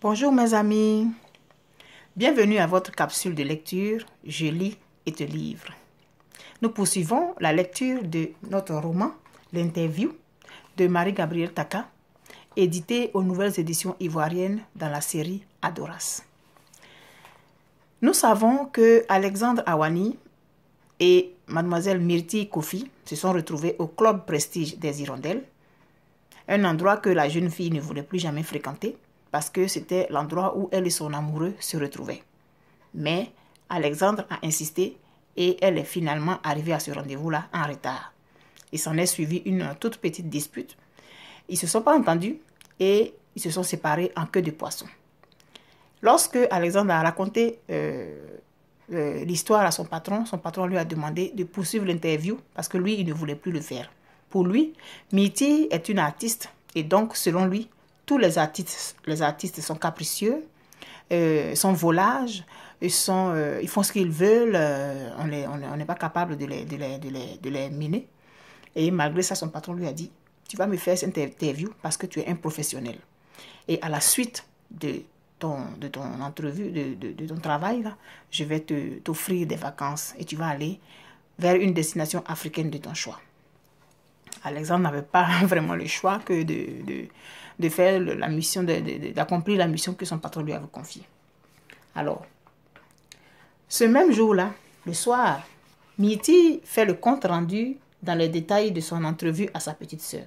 Bonjour mes amis, bienvenue à votre capsule de lecture « Je lis et te livre ». Nous poursuivons la lecture de notre roman « L'interview » de Marie-Gabrielle Taka, édité aux nouvelles éditions ivoiriennes dans la série Adoras. Nous savons que Alexandre Awani et mademoiselle Myrtille Kofi se sont retrouvés au Club Prestige des Hirondelles, un endroit que la jeune fille ne voulait plus jamais fréquenter parce que c'était l'endroit où elle et son amoureux se retrouvaient. Mais Alexandre a insisté et elle est finalement arrivée à ce rendez-vous-là en retard. Il s'en est suivi une toute petite dispute. Ils ne se sont pas entendus et ils se sont séparés en queue de poisson. Lorsque Alexandre a raconté l'histoire à son patron lui a demandé de poursuivre l'interview parce que lui, il ne voulait plus le faire. Pour lui, Myrtille est une artiste et donc, selon lui, tous les artistes sont capricieux, sont volages, ils font ce qu'ils veulent, on n'est pas capable de les miner. Et malgré ça, son patron lui a dit, tu vas me faire cette interview parce que tu es un professionnel. Et à la suite de ton entrevue, de ton travail, là, je vais t'offrir des vacances et tu vas aller vers une destination africaine de ton choix. Alexandre n'avait pas vraiment le choix que de faire la mission, d'accomplir la mission que son patron lui avait confiée. Alors, ce même jour-là, le soir, Myrtille fait le compte rendu dans les détails de son entrevue à sa petite sœur,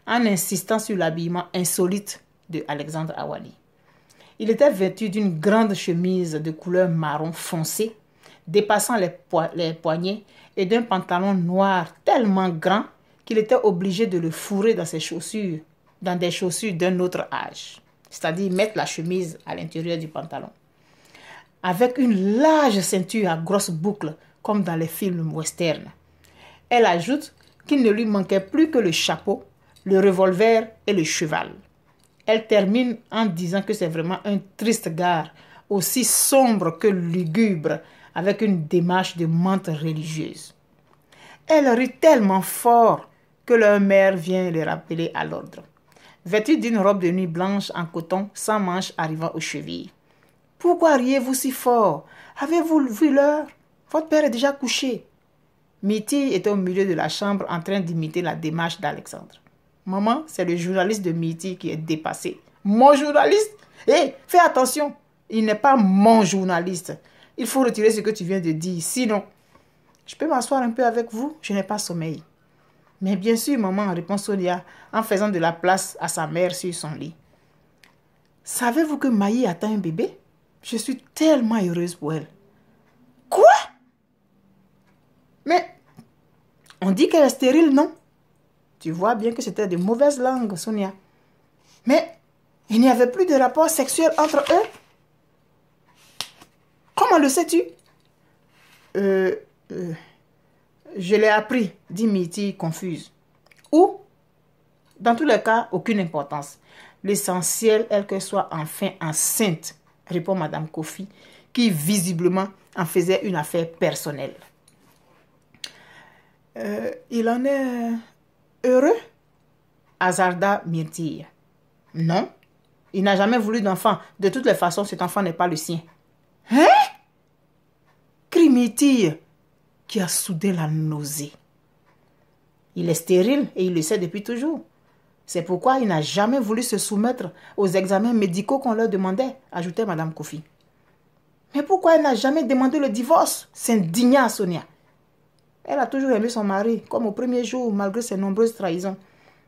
en insistant sur l'habillement insolite de Alexandre Awani. Il était vêtu d'une grande chemise de couleur marron foncé, dépassant les poignets, et d'un pantalon noir tellement grand qu'il était obligé de le fourrer dans ses chaussures, dans des chaussures d'un autre âge, c'est-à-dire mettre la chemise à l'intérieur du pantalon. Avec une large ceinture à grosses boucles, comme dans les films western. Elle ajoute qu'il ne lui manquait plus que le chapeau, le revolver et le cheval. Elle termine en disant que c'est vraiment un triste gars, aussi sombre que lugubre, avec une démarche de menthe religieuse. Elle rit tellement fort que leur mère vient les rappeler à l'ordre. Vêtue d'une robe de nuit blanche en coton, sans manches arrivant aux chevilles. « Pourquoi riez-vous si fort? Avez-vous vu l'heure? Votre père est déjà couché. » Myrtille était au milieu de la chambre en train d'imiter la démarche d'Alexandre. « Maman, c'est le journaliste de Myrtille qui est dépassé. »« Mon journaliste? Hé, fais attention, il n'est pas mon journaliste. Il faut retirer ce que tu viens de dire, sinon... » « Je peux m'asseoir un peu avec vous? Je n'ai pas sommeil. » « Mais bien sûr, maman, répond Sonia en faisant de la place à sa mère sur son lit. « Savez-vous que Maï attend un bébé? Je suis tellement heureuse pour elle. »« Quoi? Mais on dit qu'elle est stérile, non? » Tu vois bien que c'était de mauvaises langues, Sonia. « Mais il n'y avait plus de rapport sexuel entre eux? » « Comment le sais-tu? » Je l'ai appris, dit Myrtille confuse. Ou, dans tous les cas, aucune importance. L'essentiel est qu'elle soit enfin enceinte, répond Madame Kofi, qui visiblement en faisait une affaire personnelle. Il en est heureux? Hasarda Myrtille. Non, il n'a jamais voulu d'enfant. De toutes les façons, cet enfant n'est pas le sien. Hein? Crie Myrtille, qui a soudé la nausée. Il est stérile et il le sait depuis toujours. C'est pourquoi il n'a jamais voulu se soumettre aux examens médicaux qu'on leur demandait, ajoutait Madame Kofi. Mais pourquoi elle n'a jamais demandé le divorce? S'indigna Sonia. Elle a toujours aimé son mari, comme au premier jour, malgré ses nombreuses trahisons.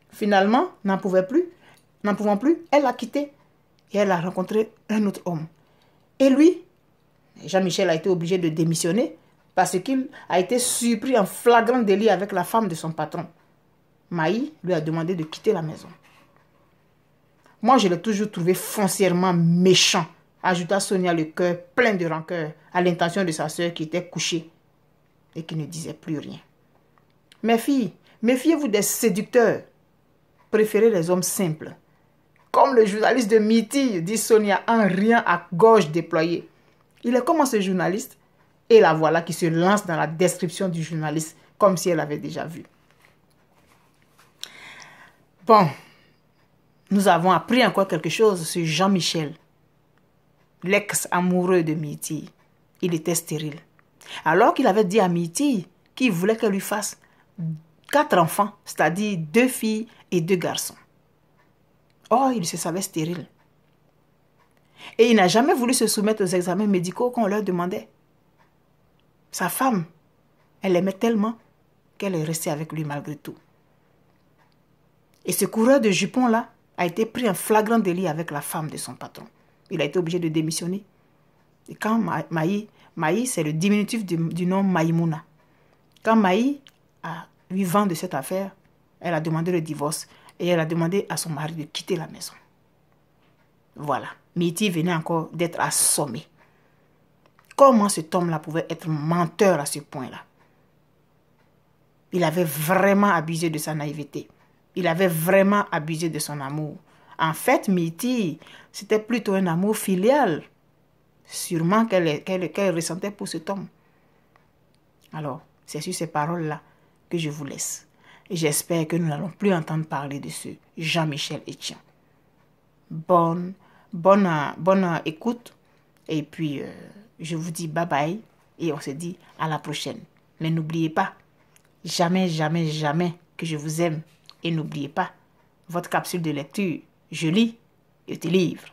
Finalement, n'en pouvant plus, elle l'a quitté et elle a rencontré un autre homme. Et lui, Jean-Michel a été obligé de démissionner parce qu'il a été surpris en flagrant délit avec la femme de son patron. Maï lui a demandé de quitter la maison. Moi, je l'ai toujours trouvé foncièrement méchant, ajouta Sonia, le cœur plein de rancœur à l'intention de sa sœur qui était couchée et qui ne disait plus rien. Mes filles, méfiez-vous des séducteurs. Préférez les hommes simples. Comme le journaliste de Myrtille, dit Sonia en riant à gorge déployée. Il est comment ce journaliste? Et la voilà qui se lance dans la description du journaliste, comme si elle avait déjà vu. Bon, nous avons appris encore quelque chose sur Jean-Michel, l'ex-amoureux de Myrtille. Il était stérile. Alors qu'il avait dit à Myrtille qu'il voulait qu'elle lui fasse 4 enfants, c'est-à-dire 2 filles et 2 garçons. Or, il se savait stérile. Et il n'a jamais voulu se soumettre aux examens médicaux qu'on leur demandait. Sa femme, elle l'aimait tellement qu'elle est restée avec lui malgré tout. Et ce coureur de jupons-là a été pris en flagrant délit avec la femme de son patron. Il a été obligé de démissionner. Et quand Maï, c'est le diminutif du nom Maïmouna. Quand Maï a eu vent de cette affaire, elle a demandé le divorce et elle a demandé à son mari de quitter la maison. Voilà. Myrtille venait encore d'être assommée. Comment cet homme-là pouvait être menteur à ce point-là? Il avait vraiment abusé de sa naïveté. Il avait vraiment abusé de son amour. En fait, Myrtille, c'était plutôt un amour filial. Sûrement qu'elle ressentait pour cet homme. Alors, c'est sur ces paroles-là que je vous laisse. Et j'espère que nous n'allons plus entendre parler de ce Jean-Michel Etienne. Bonne écoute. Et puis, je vous dis bye bye. Et on se dit à la prochaine. Mais n'oubliez pas, jamais, jamais, jamais que je vous aime. Et n'oubliez pas, votre capsule de lecture, je lis, je te livre.